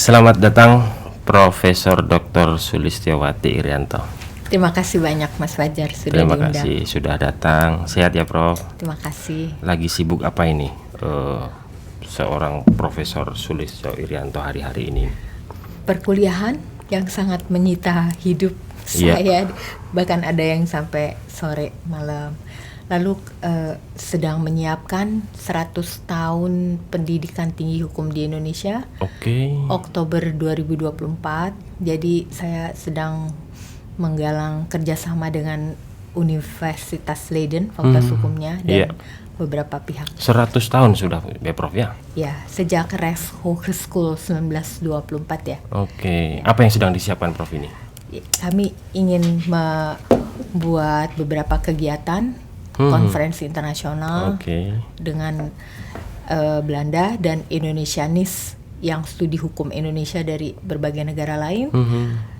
Selamat datang Profesor Dr. Sulistiawati Irianto. Terima kasih banyak Mas Fajar sudah Terima diundang. kasih sudah datang. Sehat ya Prof? Terima kasih. Lagi sibuk apa ini? Seorang Profesor Sulistiawati Irianto hari-hari ini. Perkuliahan yang sangat menyita hidup saya, bahkan ada yang sampai sore malam. Lalu sedang menyiapkan 100 tahun pendidikan tinggi hukum di Indonesia. Oktober 2024. Jadi saya sedang menggalang kerjasama dengan Universitas Leiden, Fakultas Hukumnya, dan beberapa pihak. 100 tahun sudah ya Prof ya? Ya, sejak Recht Hogeschool 1924 ya. Apa yang sedang disiapkan Prof ini? Kami ingin membuat beberapa kegiatan konferensi internasional dengan Belanda dan Indonesianis yang studi hukum Indonesia dari berbagai negara lain,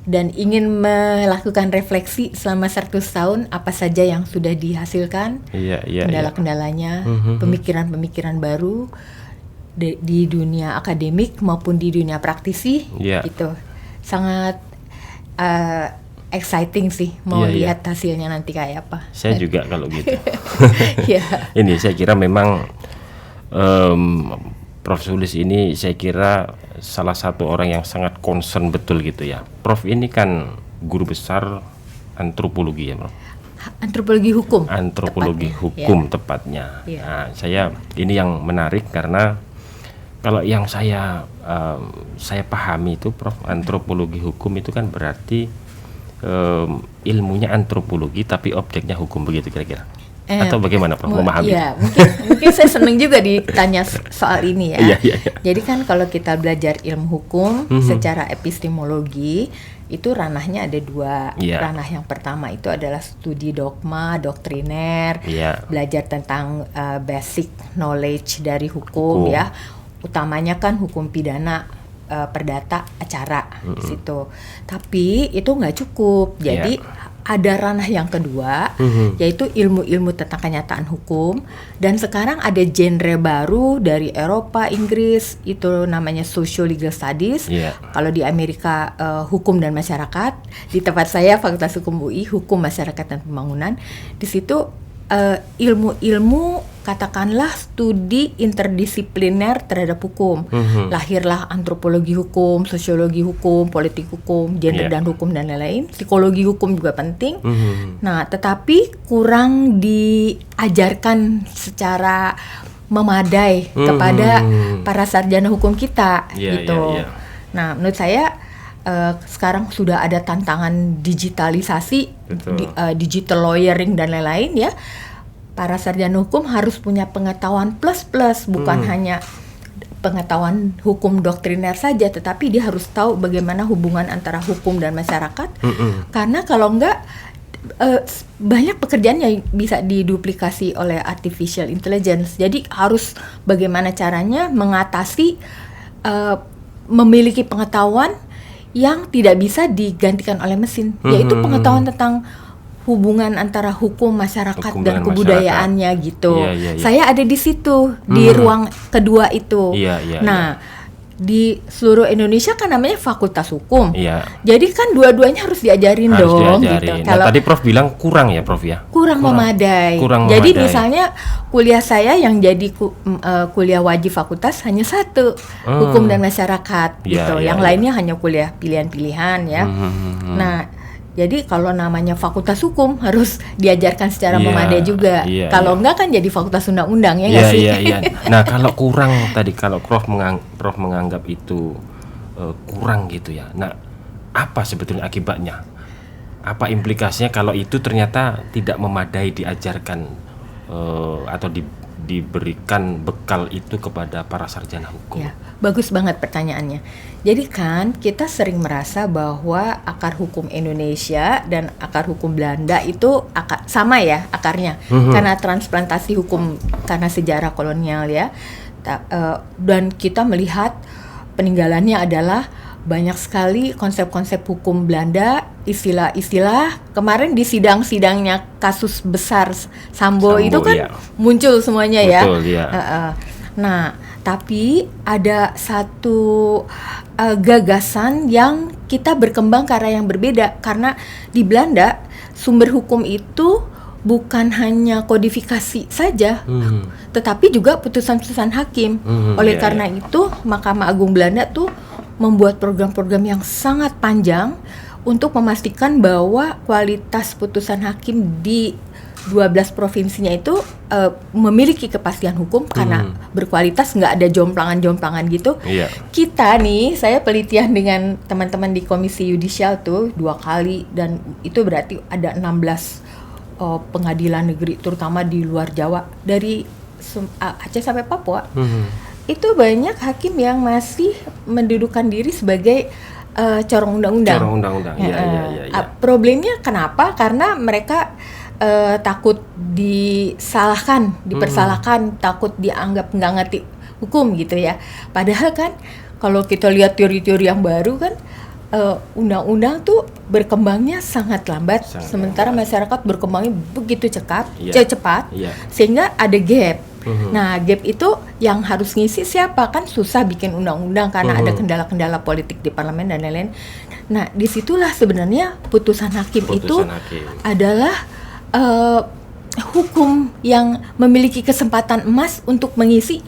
dan ingin melakukan refleksi selama 100 tahun apa saja yang sudah dihasilkan, kendala-kendalanya, pemikiran-pemikiran baru di dunia akademik maupun di dunia praktisi, gitu. Sangat exciting sih mau lihat hasilnya nanti kayak apa. Saya juga kalau gitu. Ini saya kira memang Prof Sulis ini saya kira salah satu orang yang sangat concern betul gitu ya. Prof ini kan guru besar antropologi ya Prof. Antropologi hukum. Antropologi hukum tepatnya. Nah, saya ini yang menarik karena kalau yang saya pahami itu Prof, antropologi hukum itu kan berarti ilmunya antropologi tapi objeknya hukum, begitu kira-kira? Atau bagaimana Prof memahami? Iya, mungkin saya senang juga ditanya soal ini ya. Jadi kan kalau kita belajar ilmu hukum secara epistemologi itu ranahnya ada dua. Ranah yang pertama itu adalah studi dogma, doktriner, belajar tentang basic knowledge dari hukum ya. Utamanya kan hukum pidana, perdata, acara di situ. Tapi itu nggak cukup. Jadi ada ranah yang kedua, yaitu ilmu-ilmu tentang kenyataan hukum. Dan sekarang ada genre baru dari Eropa, Inggris, itu namanya social legal studies. Kalau di Amerika hukum dan masyarakat. Di tempat saya Fakultas Hukum UI, hukum masyarakat dan pembangunan. Di situ ilmu-ilmu katakanlah studi interdisipliner terhadap hukum. Lahirlah antropologi hukum, sosiologi hukum, politik hukum, gender dan hukum dan lain-lain. Psikologi hukum juga penting. Nah, tetapi kurang diajarkan secara memadai kepada para sarjana hukum kita gitu. Nah, menurut saya sekarang sudah ada tantangan digitalisasi, digital lawyering dan lain-lain ya. Para sarjana hukum harus punya pengetahuan plus-plus, bukan hanya pengetahuan hukum doktriner saja, tetapi dia harus tahu bagaimana hubungan antara hukum dan masyarakat. Karena kalau enggak, banyak pekerjaan yang bisa diduplikasi oleh artificial intelligence. Jadi harus bagaimana caranya mengatasi memiliki pengetahuan yang tidak bisa digantikan oleh mesin, yaitu pengetahuan tentang hubungan antara hukum masyarakat dan kebudayaannya gitu. Saya ada di situ, di ruang kedua itu. Nah, di seluruh Indonesia kan namanya Fakultas Hukum. Jadi kan dua-duanya harus diajarin dong. Gitu. Nah, tadi Prof bilang kurang ya Prof ya? Kurang memadai. Jadi misalnya kuliah saya yang jadi kuliah wajib fakultas hanya satu, hukum dan masyarakat gitu. Yang lainnya hanya kuliah pilihan-pilihan ya. Nah, jadi kalau namanya Fakultas Hukum harus diajarkan secara memadai juga. Kalau enggak kan jadi Fakultas Undang-Undang ya nggak sih? Nah, kalau kurang tadi, kalau Prof menganggap itu kurang gitu ya. Nah, apa sebetulnya akibatnya? Apa implikasinya kalau itu ternyata tidak memadai diajarkan atau diberikan bekal itu kepada para sarjana hukum? Bagus banget pertanyaannya. Jadi kan kita sering merasa bahwa akar hukum Indonesia dan akar hukum Belanda itu sama ya akarnya, karena transplantasi hukum, karena sejarah kolonial ya. Dan kita melihat peninggalannya adalah banyak sekali konsep-konsep hukum Belanda, istilah-istilah. Kemarin di sidang-sidangnya kasus besar Sambo itu kan muncul semuanya. Betul, ya. Nah, Tapi ada satu gagasan yang kita berkembang ke arah yang berbeda, karena di Belanda sumber hukum itu bukan hanya kodifikasi saja, tetapi juga putusan-putusan hakim. Oleh karena itu, Mahkamah Agung Belanda tuh membuat program-program yang sangat panjang untuk memastikan bahwa kualitas putusan hakim di 12 provinsinya itu memiliki kepastian hukum karena berkualitas, nggak ada jomplangan-jomplangan gitu. Kita nih, saya pelitian dengan teman-teman di Komisi Yudisial tuh 2 kali, dan itu berarti ada 16 pengadilan negeri, terutama di luar Jawa, dari Aceh sampai Papua. Itu banyak hakim yang masih mendudukan diri sebagai corong undang-undang. Corong undang-undang. Problemnya kenapa? Karena mereka takut disalahkan, dipersalahkan, takut dianggap nggak ngerti hukum gitu ya. Padahal kan kalau kita lihat teori-teori yang baru kan, undang-undang tuh berkembangnya sangat lambat, sementara masyarakat berkembangnya begitu cepat, sehingga ada gap. Nah, gap itu yang harus ngisi siapa? Kan susah bikin undang-undang karena ada kendala-kendala politik di parlemen dan lain-lain. Nah, disitulah sebenarnya putusan hakim itu adalah hukum yang memiliki kesempatan emas untuk mengisi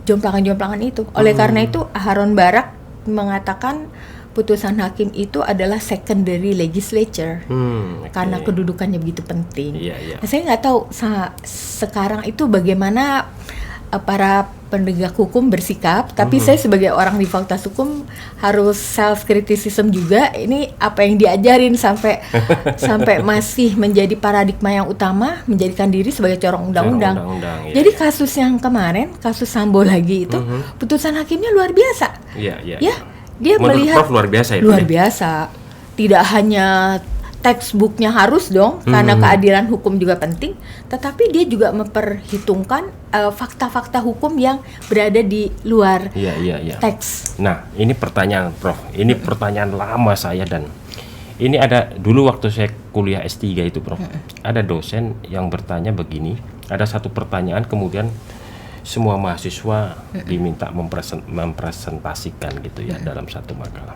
jomplangan-jomplangan itu. Oleh karena itu, Aharon Barak mengatakan putusan hakim itu adalah secondary legislature, karena kedudukannya begitu penting. Nah, saya nggak tahu sekarang itu bagaimana para penegak hukum bersikap, tapi saya sebagai orang di fakultas hukum harus self criticism juga. Ini apa yang diajarin sampai masih menjadi paradigma yang utama, menjadikan diri sebagai corong undang-undang. Jadi kasus yang kemarin, kasus Sambo lagi itu, putusan hakimnya luar biasa. Dia menurut melihat Prof luar biasa itu. Luar biasa. Tidak hanya textbooknya harus dong, karena keadilan hukum juga penting, tetapi dia juga memperhitungkan fakta-fakta hukum yang berada di luar teks. Nah, ini pertanyaan Prof. Ini pertanyaan lama saya, dan ini ada dulu waktu saya kuliah S3 itu Prof. Ada dosen yang bertanya begini, ada satu pertanyaan, kemudian semua mahasiswa diminta mempresentasikan gitu ya dalam satu makalah.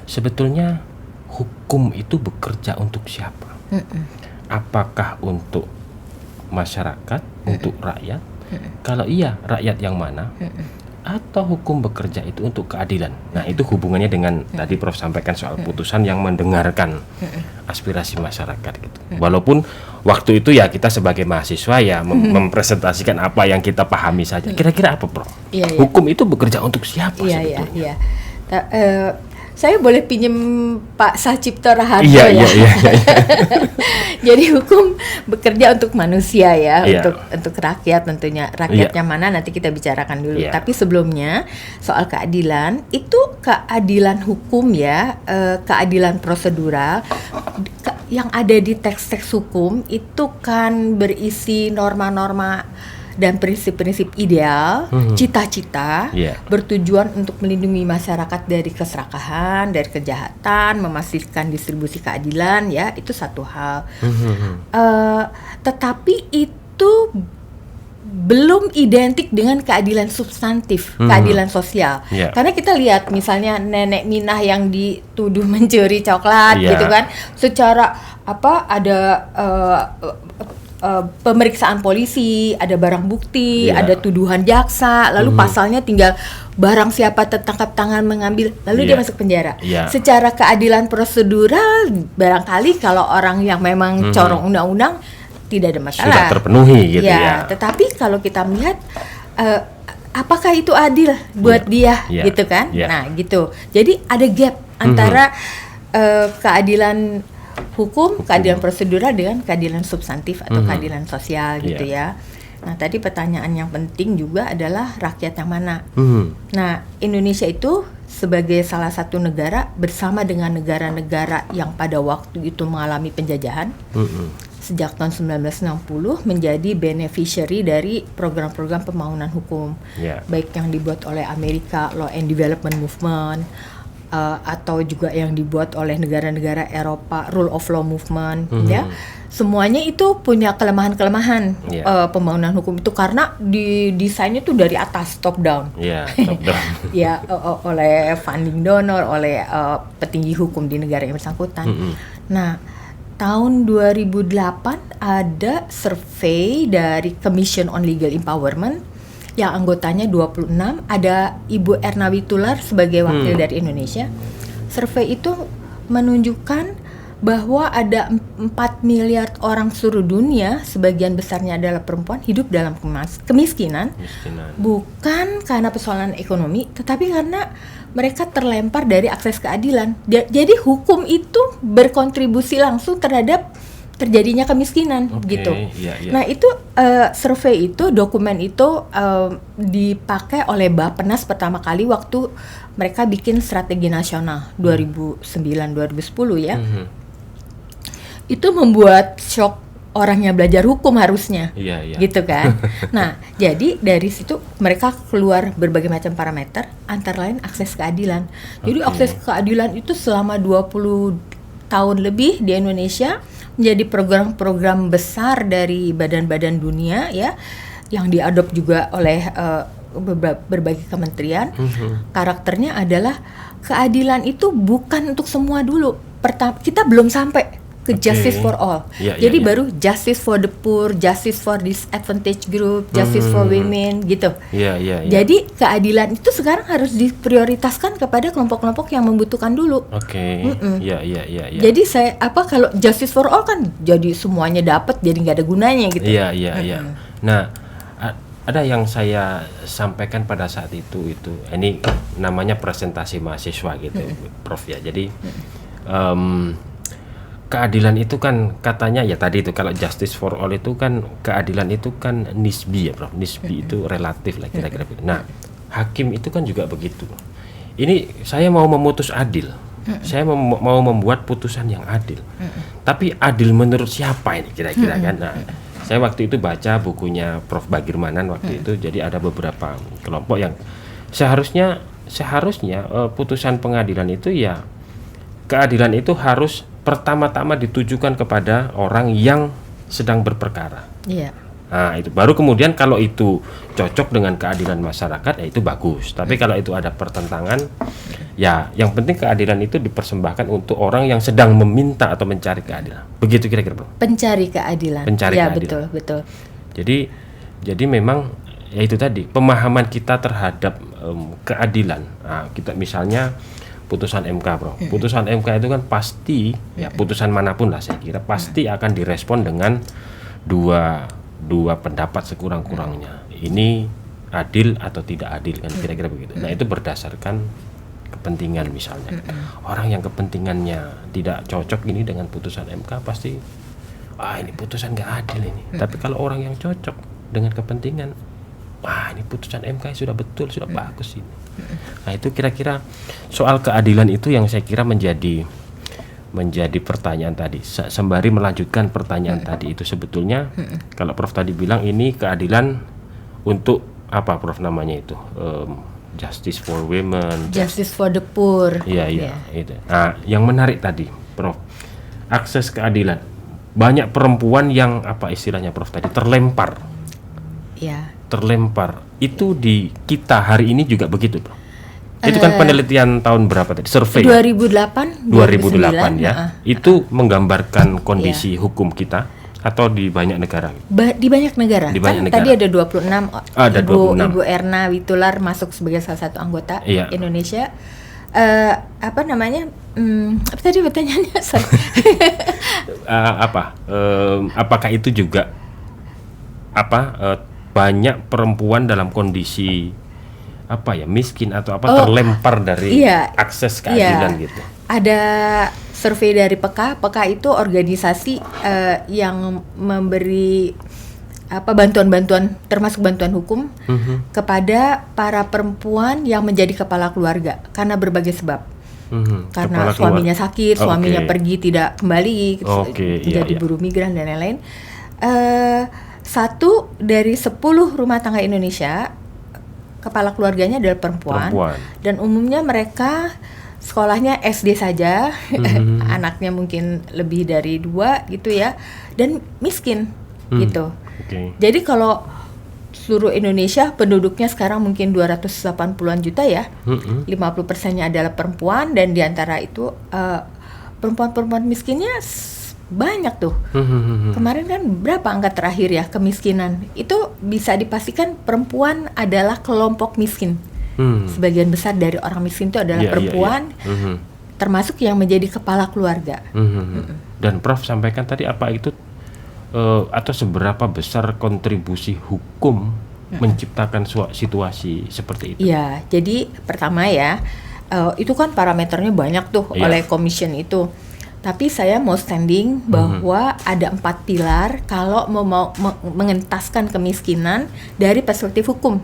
Sebetulnya hukum itu bekerja untuk siapa? Apakah untuk masyarakat, untuk rakyat? Kalau iya, rakyat yang mana? Atau hukum bekerja itu untuk keadilan? Nah, itu hubungannya dengan tadi Prof sampaikan soal putusan yang mendengarkan aspirasi masyarakat gitu. Walaupun waktu itu ya kita sebagai mahasiswa ya mempresentasikan apa yang kita pahami saja. Kira-kira apa Prof? Hukum itu bekerja untuk siapa sebetulnya? Saya boleh pinjem Pak Sacipto Raharjo ya. Jadi hukum bekerja untuk manusia ya, untuk rakyat tentunya. Rakyatnya mana nanti kita bicarakan dulu. Tapi sebelumnya soal keadilan, itu keadilan hukum ya, keadilan prosedural yang ada di teks-teks hukum itu kan berisi norma-norma dan prinsip-prinsip ideal, cita-cita, bertujuan untuk melindungi masyarakat dari keserakahan, dari kejahatan, memastikan distribusi keadilan, ya itu satu hal. Tetapi itu belum identik dengan keadilan substantif, keadilan sosial. Karena kita lihat misalnya Nenek Minah yang dituduh mencuri coklat, gitu kan, secara ada pemeriksaan polisi, ada barang bukti, ada tuduhan jaksa, lalu pasalnya tinggal barang siapa tertangkap tangan mengambil, lalu dia masuk penjara. Secara keadilan prosedural, barangkali kalau orang yang memang corong undang-undang tidak ada masalah. Sudah terpenuhi gitu ya. Tetapi kalau kita melihat apakah itu adil buat dia, gitu kan? Nah, gitu. Jadi ada gap antara keadilan hukum, keadilan prosedural dengan keadilan substantif atau keadilan sosial gitu ya. Nah, tadi pertanyaan yang penting juga adalah rakyat yang mana. Nah, Indonesia itu sebagai salah satu negara bersama dengan negara-negara yang pada waktu itu mengalami penjajahan sejak tahun 1960 menjadi beneficiary dari program-program pembangunan hukum, baik yang dibuat oleh Amerika, Law and Development Movement, atau juga yang dibuat oleh negara-negara Eropa, rule of law movement, ya, semuanya itu punya kelemahan-kelemahan pembangunan hukum itu karena desainnya tuh dari atas top down, top down. ya, oleh funding donor, oleh petinggi hukum di negara yang bersangkutan. Nah, tahun 2008 ada survei dari Commission on Legal Empowerment yang anggotanya 26, ada Ibu Erna Witoelar sebagai wakil dari Indonesia. Survei itu menunjukkan bahwa ada 4 miliar orang seluruh dunia, sebagian besarnya adalah perempuan, hidup dalam kemiskinan. Bukan karena persoalan ekonomi, tetapi karena mereka terlempar dari akses keadilan. Jadi hukum itu berkontribusi langsung terhadap terjadinya kemiskinan, gitu. Nah, itu survei itu, dokumen itu dipakai oleh Bappenas pertama kali waktu mereka bikin strategi nasional 2009-2010 ya. Itu membuat shock orang yang belajar hukum harusnya, gitu kan. Nah, jadi dari situ mereka keluar berbagai macam parameter, antara lain akses keadilan. Jadi akses keadilan itu selama 20 tahun lebih di Indonesia menjadi program-program besar dari badan-badan dunia ya, yang diadop juga oleh berbagai kementerian. Karakternya adalah keadilan itu bukan untuk semua dulu. Kita belum sampai ke justice for all. Jadi baru justice for the poor, justice for disadvantaged group, justice for women gitu. Jadi keadilan itu sekarang harus diprioritaskan kepada kelompok-kelompok yang membutuhkan dulu. Jadi kalau justice for all kan jadi semuanya dapat, jadi nggak ada gunanya gitu. Nah, ada yang saya sampaikan pada saat itu ini namanya presentasi mahasiswa gitu, Prof ya. Jadi keadilan itu kan katanya ya tadi itu, kalau justice for all itu kan keadilan itu kan nisbi ya Prof. Nisbi itu relatif lah kira-kira. Nah, hakim itu kan juga begitu. Ini saya mau memutus adil. Saya mau membuat putusan yang adil. Tapi adil menurut siapa ini kira-kira kan? Nah, saya waktu itu baca bukunya Prof. Bagirmanan waktu itu, jadi ada beberapa kelompok yang seharusnya putusan pengadilan itu ya, keadilan itu harus pertama-tama ditujukan kepada orang yang sedang berperkara. Nah, itu baru kemudian kalau itu cocok dengan keadilan masyarakat, ya itu bagus. Tapi kalau itu ada pertentangan, ya yang penting keadilan itu dipersembahkan untuk orang yang sedang meminta atau mencari keadilan. Begitu kira-kira, Bro. Pencari keadilan. Keadilan. Betul. Jadi memang ya itu tadi, pemahaman kita terhadap keadilan. Nah, kita misalnya putusan MK, Bro. Putusan MK itu kan pasti, ya putusan manapun lah saya kira pasti akan direspon dengan dua pendapat sekurang-kurangnya. Ini adil atau tidak adil kan kira-kira begitu. Nah, itu berdasarkan kepentingan misalnya. Orang yang kepentingannya tidak cocok ini dengan putusan MK pasti ini putusan nggak adil ini. Tapi kalau orang yang cocok dengan kepentingan, ini putusan MK sudah betul, sudah bagus ini. Nah, itu kira-kira soal keadilan itu yang saya kira menjadi pertanyaan tadi. Sembari melanjutkan pertanyaan tadi itu, sebetulnya kalau Prof tadi bilang ini keadilan untuk apa, Prof, namanya itu? Justice for women, justice for the poor. Itu. Nah, yang menarik tadi, Prof, akses keadilan. Banyak perempuan yang apa istilahnya, Prof, tadi terlempar. Terlempar. Itu di kita hari ini juga begitu, Prof. Itu kan penelitian tahun berapa tadi? Survei 2008 ya. Itu menggambarkan kondisi hukum kita atau di banyak negara? Di banyak negara. Tadi ada 26. Ada 26. Ibu Erna Witoelar masuk sebagai salah satu anggota Indonesia. Apa namanya? Apa tadi pertanyaannya? Apakah itu juga banyak perempuan dalam kondisi miskin atau terlempar dari akses keadilan gitu? Ada survei dari PEKA. PEKA itu organisasi yang memberi bantuan-bantuan, termasuk bantuan hukum kepada para perempuan yang menjadi kepala keluarga karena berbagai sebab. Karena suaminya sakit, suaminya pergi tidak kembali, jadi buruh migran dan lain-lain. 1 dari 10 rumah tangga Indonesia kepala keluarganya adalah perempuan. Dan umumnya mereka sekolahnya SD saja, anaknya mungkin lebih dari 2 gitu ya, dan miskin gitu. Jadi kalau seluruh Indonesia penduduknya sekarang mungkin 280-an juta ya, 50%-nya adalah perempuan, dan diantara itu perempuan-perempuan miskinnya banyak tuh. Kemarin kan berapa angka terakhir ya kemiskinan? Itu bisa dipastikan perempuan adalah kelompok miskin. Sebagian besar dari orang miskin itu adalah perempuan, termasuk yang menjadi kepala keluarga. Dan Prof sampaikan tadi apa itu atau seberapa besar kontribusi hukum menciptakan situasi seperti itu? Ya, jadi pertama ya, itu kan parameternya banyak tuh oleh commission itu. Tapi saya mau standing bahwa ada 4 pilar kalau mau mengentaskan kemiskinan dari perspektif hukum.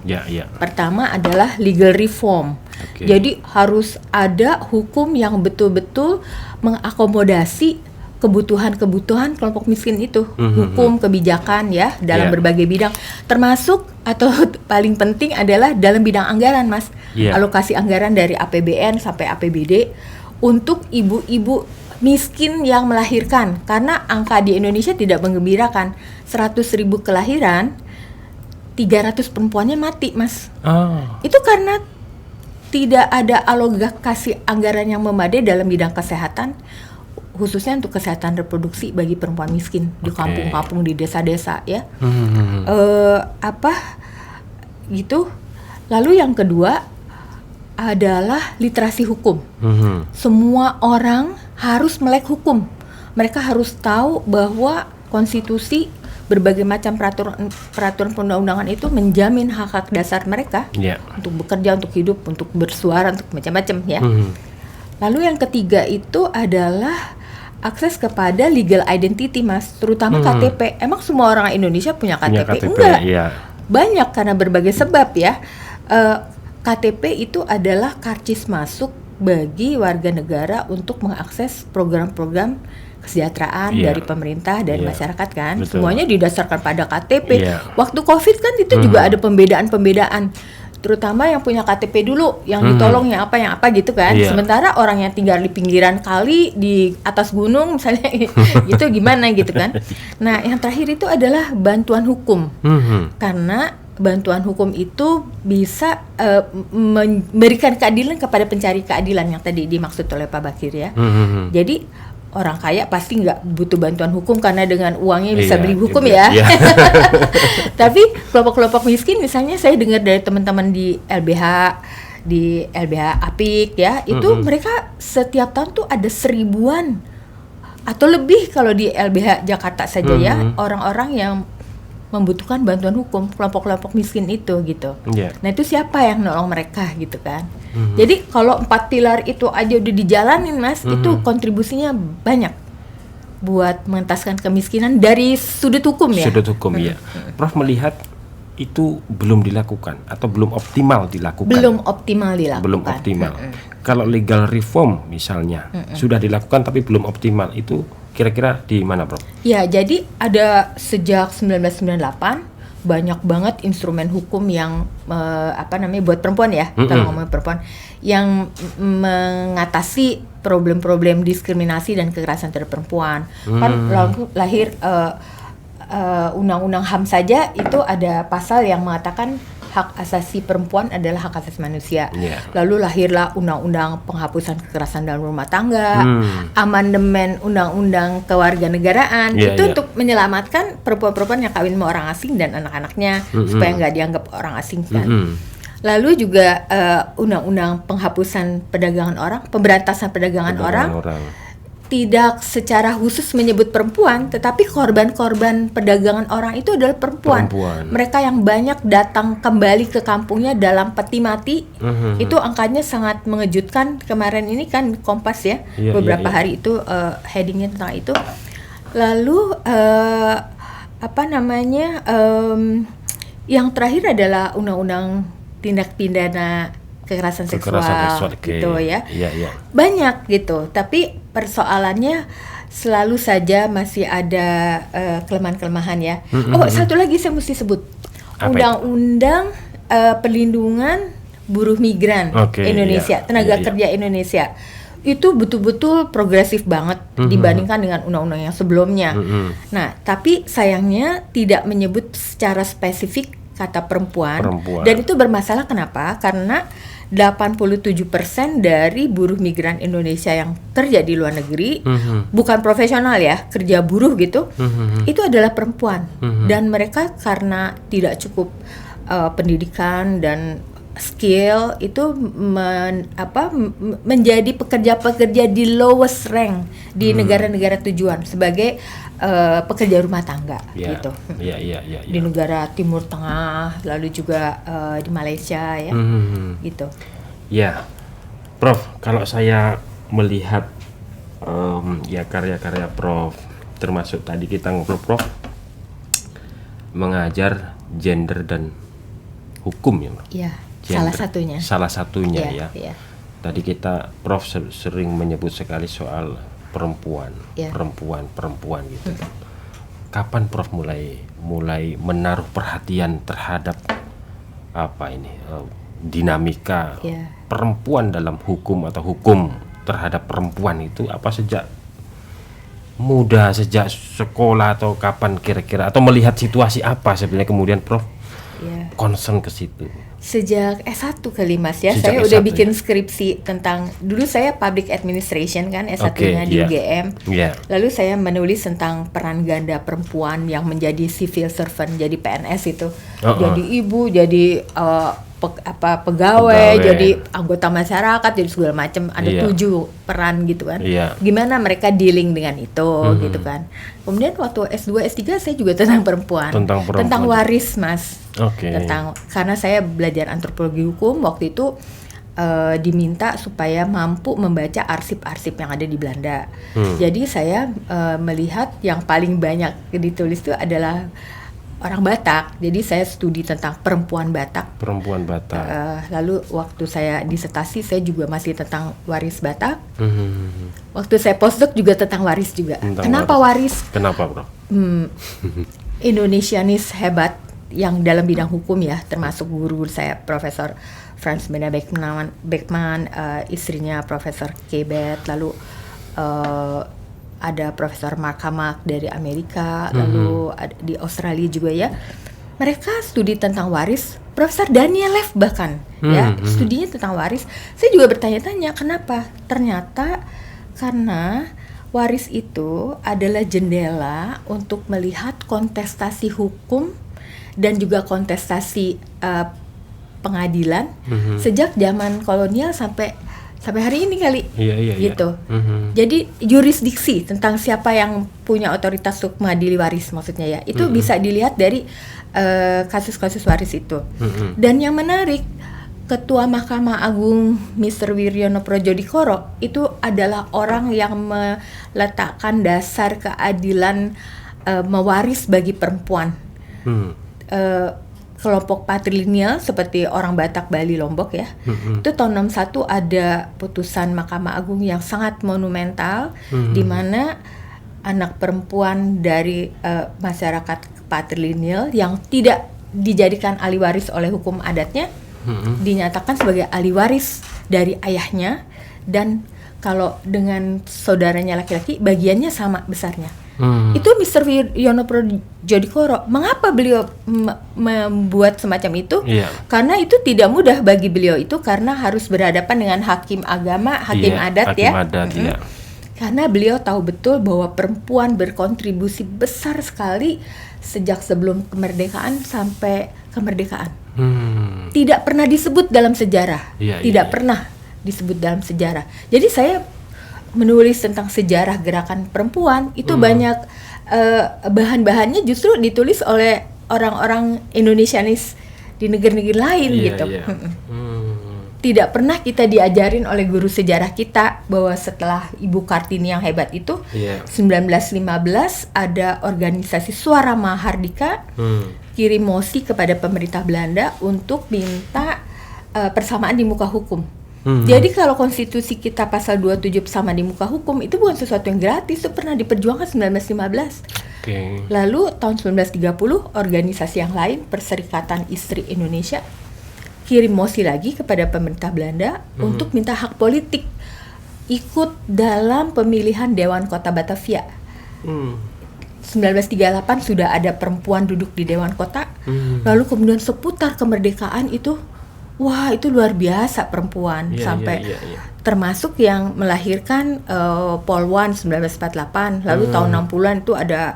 Pertama adalah legal reform. Jadi harus ada hukum yang betul-betul mengakomodasi kebutuhan-kebutuhan kelompok miskin itu. Hukum, kebijakan ya dalam berbagai bidang. Termasuk atau paling penting adalah dalam bidang anggaran, Mas. Alokasi anggaran dari APBN sampai APBD untuk ibu-ibu miskin yang melahirkan, karena angka di Indonesia tidak menggembirakan. 100.000 kelahiran, 300 perempuannya mati, Mas. Itu karena tidak ada alokasi anggaran yang memadai dalam bidang kesehatan, khususnya untuk kesehatan reproduksi bagi perempuan miskin di kampung-kampung, di desa-desa ya. Gitu. Lalu yang kedua adalah literasi hukum. Semua orang harus melek hukum. Mereka harus tahu bahwa konstitusi, berbagai macam peraturan perundang-undangan itu menjamin hak-hak dasar mereka untuk bekerja, untuk hidup, untuk bersuara, untuk macam-macam ya. Lalu yang ketiga itu adalah akses kepada legal identity, Mas, terutama KTP. Emang semua orang Indonesia punya KTP? Enggak. Banyak karena berbagai sebab ya. KTP itu adalah karcis masuk bagi warga negara untuk mengakses program-program kesejahteraan dari pemerintah, dari masyarakat kan. Betul. Semuanya didasarkan pada KTP. Waktu COVID kan itu juga ada pembedaan-pembedaan. Terutama yang punya KTP dulu, yang ditolong yang apa gitu kan. Sementara orang yang tinggal di pinggiran kali, di atas gunung misalnya gitu gimana gitu kan. Nah, yang terakhir itu adalah bantuan hukum. Karena bantuan hukum itu bisa memberikan keadilan kepada pencari keadilan yang tadi dimaksud oleh Pak Bakir ya. Jadi orang kaya pasti nggak butuh bantuan hukum karena dengan uangnya bisa beli hukum ya. Tapi kelompok-kelompok miskin, misalnya saya dengar dari teman-teman di LBH Apik ya, itu mereka setiap tahun tuh ada 1000-an atau lebih kalau di LBH Jakarta saja ya, orang-orang yang membutuhkan bantuan hukum, kelompok-kelompok miskin itu gitu. Nah itu siapa yang nolong mereka gitu kan. Jadi kalau 4 pilar itu aja udah dijalanin, Mas, itu kontribusinya banyak buat mengentaskan kemiskinan dari sudut hukum ya. Sudut hukum ya. Prof melihat itu belum dilakukan atau belum optimal dilakukan? Belum optimal dilakukan. Belum optimal. Kalau legal reform misalnya sudah dilakukan tapi belum optimal, itu kira-kira di mana, Prof? Ya, jadi ada sejak 1998 banyak banget instrumen hukum yang buat perempuan ya, kalau ngomongin perempuan, yang mengatasi problem-problem diskriminasi dan kekerasan terhadap perempuan. Kan lahir undang-undang HAM saja itu ada pasal yang mengatakan hak asasi perempuan adalah hak asasi manusia. Lalu lahirlah undang-undang penghapusan kekerasan dalam rumah tangga, amandemen undang-undang kewarganegaraan, itu untuk menyelamatkan perempuan-perempuan yang kawin sama orang asing dan anak-anaknya supaya nggak dianggap orang asing kan. Lalu juga undang-undang penghapusan perdagangan orang, pemberantasan perdagangan orang. Tidak secara khusus menyebut perempuan, tetapi korban-korban perdagangan orang itu adalah perempuan. Mereka yang banyak datang kembali ke kampungnya dalam peti mati, itu angkanya sangat mengejutkan. Kemarin ini kan Kompas ya, beberapa hari itu headingnya tentang itu. Lalu yang terakhir adalah undang-undang tindak pidana kekerasan seksual gitu ya. Banyak gitu, tapi persoalannya selalu saja masih ada kelemahan-kelemahan ya. Satu lagi saya mesti sebut. Undang-undang perlindungan buruh migran Indonesia, tenaga kerja Indonesia. itu betul-betul progresif banget dibandingkan dengan undang-undang yang sebelumnya. Nah, tapi sayangnya tidak menyebut secara spesifik kata perempuan. Dan itu bermasalah kenapa? Karena 87% dari buruh migran Indonesia yang kerja di luar negeri, bukan profesional ya, kerja buruh gitu, itu adalah perempuan. Dan mereka karena tidak cukup pendidikan dan skill itu menjadi pekerja-pekerja di lowest rank di negara-negara tujuan sebagai pekerja rumah tangga gitu. Di negara Timur Tengah, lalu juga di Malaysia ya, gitu. Ya, Prof, kalau saya melihat ya karya-karya Prof, termasuk tadi kita ngobrol Prof mengajar gender dan hukum ya, Prof. Iya. Gender, salah satunya ya. Tadi kita Prof sering menyebut sekali soal perempuan gitu. Kapan Prof mulai menaruh perhatian terhadap dinamika perempuan dalam hukum atau hukum terhadap perempuan itu? Apa sejak muda, sejak sekolah, atau kapan kira-kira, atau melihat situasi apa sebenarnya kemudian Prof concern ke situ? Sejak S1 kali Mas ya. Saya udah bikin skripsi tentang, dulu saya public administration kan, S1-nya di UGM. Lalu saya menulis tentang peran ganda perempuan yang menjadi civil servant, jadi PNS itu. Jadi ibu, jadi pegawai, jadi anggota masyarakat, jadi segala macam. Ada 7 peran gitu kan. Gimana mereka dealing dengan itu gitu kan. Kemudian waktu S2, S3 saya juga tentang perempuan. Tentang waris Mas. Karena saya belajar antropologi hukum, waktu itu diminta supaya mampu membaca arsip-arsip yang ada di Belanda. Jadi saya melihat yang paling banyak ditulis itu adalah orang Batak. Jadi saya studi tentang perempuan Batak. Lalu waktu saya disertasi saya juga masih tentang waris Batak. Waktu saya postdoc juga tentang waris juga. Kenapa waris? Kenapa, Bro? Indonesianis hebat yang dalam bidang hukum ya, termasuk guru saya Profesor Franz Benda Beckman, istrinya Profesor Kebet, lalu ada Profesor Mark Hamak dari Amerika, lalu di Australia juga ya. Mereka studi tentang waris. Profesor Daniel Lev bahkan ya studinya tentang waris. Saya juga bertanya-tanya kenapa? Ternyata karena waris itu adalah jendela untuk melihat kontestasi hukum dan juga kontestasi pengadilan sejak zaman kolonial sampai hari ini kali, gitu. Jadi jurisdiksi tentang siapa yang punya otoritas untuk mengadili waris maksudnya ya, itu bisa dilihat dari kasus-kasus waris itu. Dan yang menarik, Ketua Mahkamah Agung Mr. Wiryono Projodikoro itu adalah orang yang meletakkan dasar keadilan mewaris bagi perempuan. Kelompok patrilineal seperti orang Batak, Bali, Lombok ya. Itu tahun 61 ada putusan Mahkamah Agung yang sangat monumental di mana anak perempuan dari masyarakat patrilineal yang tidak dijadikan ahli waris oleh hukum adatnya dinyatakan sebagai ahli waris dari ayahnya, dan kalau dengan saudaranya laki-laki bagiannya sama besarnya. Itu Mr. Wiryono Projodikoro. Mengapa beliau membuat semacam itu? Karena itu tidak mudah bagi beliau itu, karena harus berhadapan dengan hakim agama, hakim adat. Karena beliau tahu betul bahwa perempuan berkontribusi besar sekali sejak sebelum kemerdekaan sampai kemerdekaan. Tidak pernah disebut dalam sejarah. Pernah disebut dalam sejarah. Jadi saya menulis tentang sejarah gerakan perempuan itu banyak bahan-bahannya justru ditulis oleh orang-orang Indonesianis di negeri-negeri lain gitu. Tidak pernah kita diajarin oleh guru sejarah kita bahwa setelah Ibu Kartini yang hebat itu 1915 ada organisasi Suara Mahardika kirim mosi kepada pemerintah Belanda untuk minta persamaan di muka hukum. Jadi kalau konstitusi kita pasal 27 sama di muka hukum itu bukan sesuatu yang gratis, itu pernah diperjuangkan 1915. Lalu tahun 1930 organisasi yang lain, Perserikatan Istri Indonesia, kirim mosi lagi kepada pemerintah Belanda untuk minta hak politik ikut dalam pemilihan Dewan Kota Batavia. 1938 sudah ada perempuan duduk di Dewan Kota. Lalu kemudian seputar kemerdekaan itu, wah itu luar biasa perempuan. Sampai termasuk yang melahirkan Polwan 1948. Lalu tahun 60-an itu ada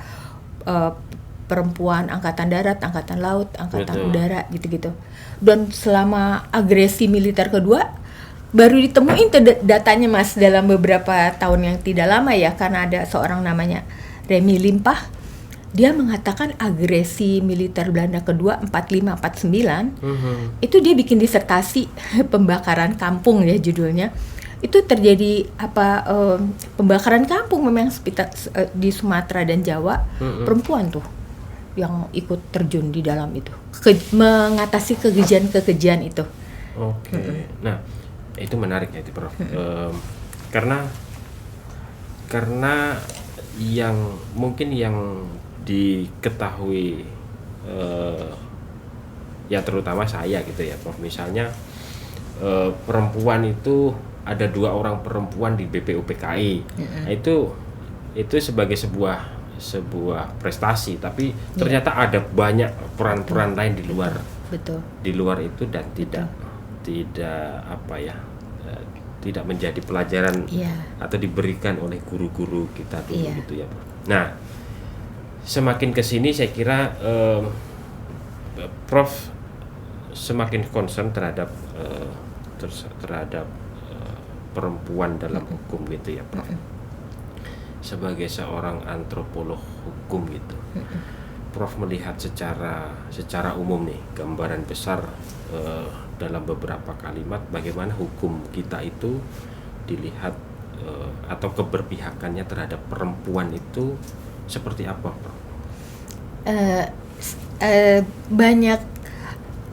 perempuan angkatan darat, angkatan laut, angkatan udara gitu-gitu. Dan selama agresi militer kedua baru ditemuin datanya Mas dalam beberapa tahun yang tidak lama ya, karena ada seorang namanya Remy Limpah. Dia mengatakan agresi militer Belanda kedua 45-49 itu dia bikin disertasi pembakaran kampung ya judulnya. Itu terjadi pembakaran kampung memang di Sumatera dan Jawa. Perempuan tuh yang ikut terjun di dalam itu, mengatasi kekejian itu. Oke. Nah, itu menarik ya itu Prof. Karena yang mungkin yang diketahui ya terutama saya gitu ya Prof, misalnya perempuan itu ada 2 orang perempuan di BPUPKI. Nah, itu sebagai sebuah prestasi, tapi ternyata ada banyak peran-peran lain di luar. Di luar itu dan tidak tidak menjadi pelajaran atau diberikan oleh guru-guru kita dulu gitu ya. Nah, semakin kesini saya kira Prof semakin concern terhadap perempuan dalam hukum gitu ya Prof. Sebagai seorang antropolog hukum gitu, Prof melihat secara umum nih gambaran besar dalam beberapa kalimat bagaimana hukum kita itu dilihat atau keberpihakannya terhadap perempuan itu seperti apa Prof? Banyak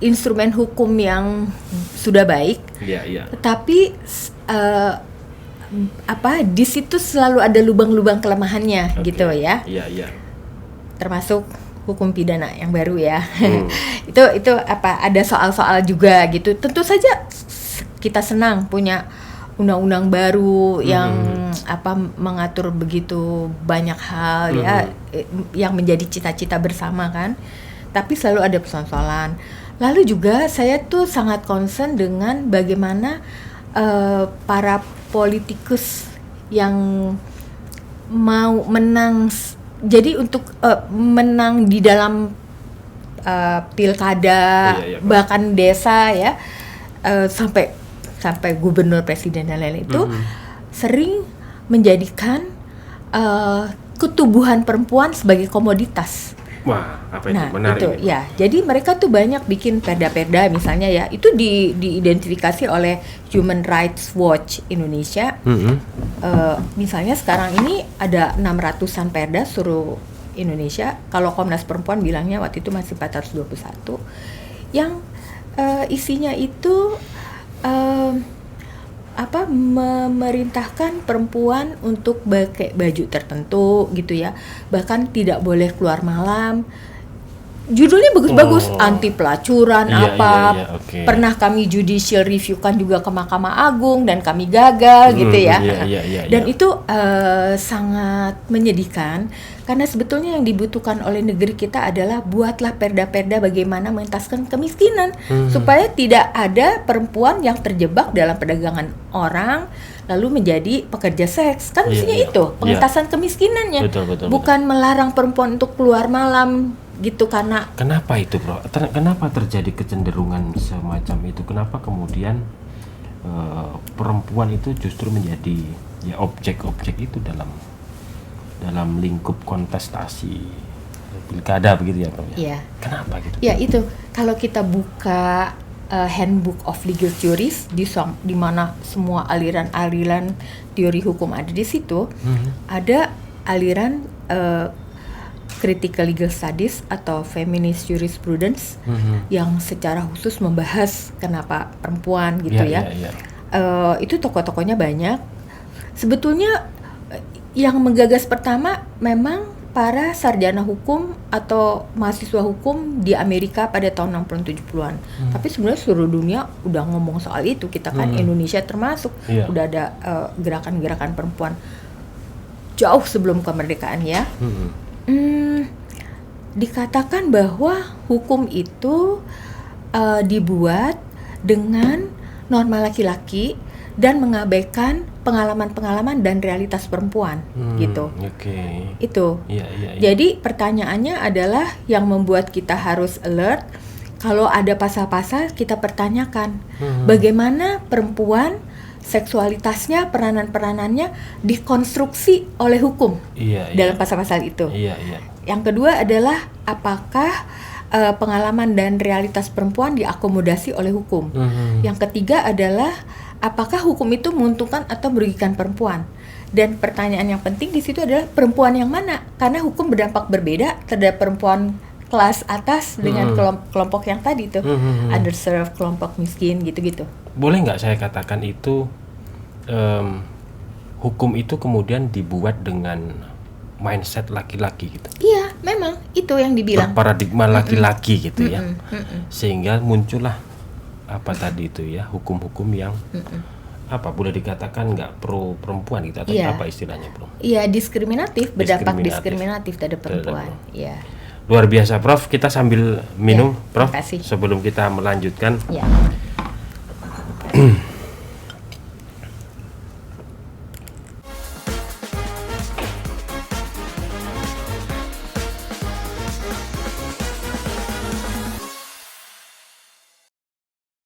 instrumen hukum yang sudah baik, tapi di situ selalu ada lubang-lubang kelemahannya gitu ya. Termasuk hukum pidana yang baru ya. Itu ada soal-soal juga gitu. Tentu saja kita senang punya undang-undang baru yang mengatur begitu banyak hal ya yang menjadi cita-cita bersama kan. Tapi selalu ada persoalan. Lalu juga saya tuh sangat concern dengan bagaimana para politikus yang mau menang, jadi untuk menang di dalam pilkada, bahkan desa ya, sampai gubernur, presiden dan lain-lain itu sering menjadikan ketubuhan perempuan sebagai komoditas. Wah, apa itu? Menarik. Itu ya. Jadi mereka tuh banyak bikin perda-perda misalnya ya. Itu diidentifikasi oleh Human Rights Watch Indonesia. Misalnya sekarang ini ada 600-an perda seluruh Indonesia. Kalau Komnas Perempuan bilangnya waktu itu masih 421. Yang isinya itu memerintahkan perempuan untuk pakai baju tertentu gitu ya, bahkan tidak boleh keluar malam. Judulnya bagus-bagus, anti pelacuran okay. Pernah kami judicial review kan juga ke Mahkamah Agung dan kami gagal gitu ya. Dan itu sangat menyedihkan karena sebetulnya yang dibutuhkan oleh negeri kita adalah buatlah perda-perda bagaimana mengentaskan kemiskinan supaya tidak ada perempuan yang terjebak dalam perdagangan orang lalu menjadi pekerja seks. Kan mestinya itu pengentasan kemiskinannya. Betul. Bukan melarang perempuan untuk keluar malam gitu. Karena kenapa itu Bro? Kenapa terjadi kecenderungan semacam itu? Kenapa kemudian perempuan itu justru menjadi ya objek-objek itu dalam lingkup kontestasi pilkada begitu ya Bro? Iya. Kenapa gitu? Ya itu kalau kita buka Handbook of Legal Theories di mana semua aliran-aliran teori hukum ada di situ, ada aliran Critical Legal Studies atau Feminist Jurisprudence yang secara khusus membahas kenapa perempuan gitu ya. Itu tokoh-tokohnya banyak. Sebetulnya yang menggagas pertama memang para sarjana hukum atau mahasiswa hukum di Amerika pada tahun 60-an 70-an. Tapi sebenarnya seluruh dunia udah ngomong soal itu. Kita kan Indonesia termasuk Iya. udah ada gerakan-gerakan perempuan jauh sebelum kemerdekaan ya. Dikatakan bahwa hukum itu dibuat dengan norma laki-laki dan mengabaikan pengalaman-pengalaman dan realitas perempuan gitu. Oke. Itu. Iya, iya, iya. Jadi pertanyaannya adalah yang membuat kita harus alert. Kalau ada pasal-pasal kita pertanyakan bagaimana perempuan seksualitasnya, peranan-peranannya dikonstruksi oleh hukum Iya, iya. dalam pasal-pasal itu. Iya, iya. Yang kedua adalah apakah pengalaman dan realitas perempuan diakomodasi oleh hukum. Yang ketiga adalah apakah hukum itu menguntungkan atau merugikan perempuan. Dan pertanyaan yang penting di situ adalah perempuan yang mana? Karena hukum berdampak berbeda terhadap perempuan kelas atas dengan kelompok yang tadi tuh, underserved, kelompok miskin gitu-gitu. Boleh nggak saya katakan itu hukum itu kemudian dibuat dengan mindset laki-laki gitu, Iya, memang itu yang dibilang. paradigma laki-laki gitu ya, sehingga muncullah apa tadi itu ya, hukum-hukum yang apa boleh dikatakan nggak pro perempuan gitu atau Iya. apa istilahnya, Bro? Iya, diskriminatif, berdampak Diskriminatif. diskriminatif terhadap perempuan. Iya. Luar biasa, Prof. Kita sambil minum, Ya, Prof, terima kasih. sebelum kita melanjutkan. Ya.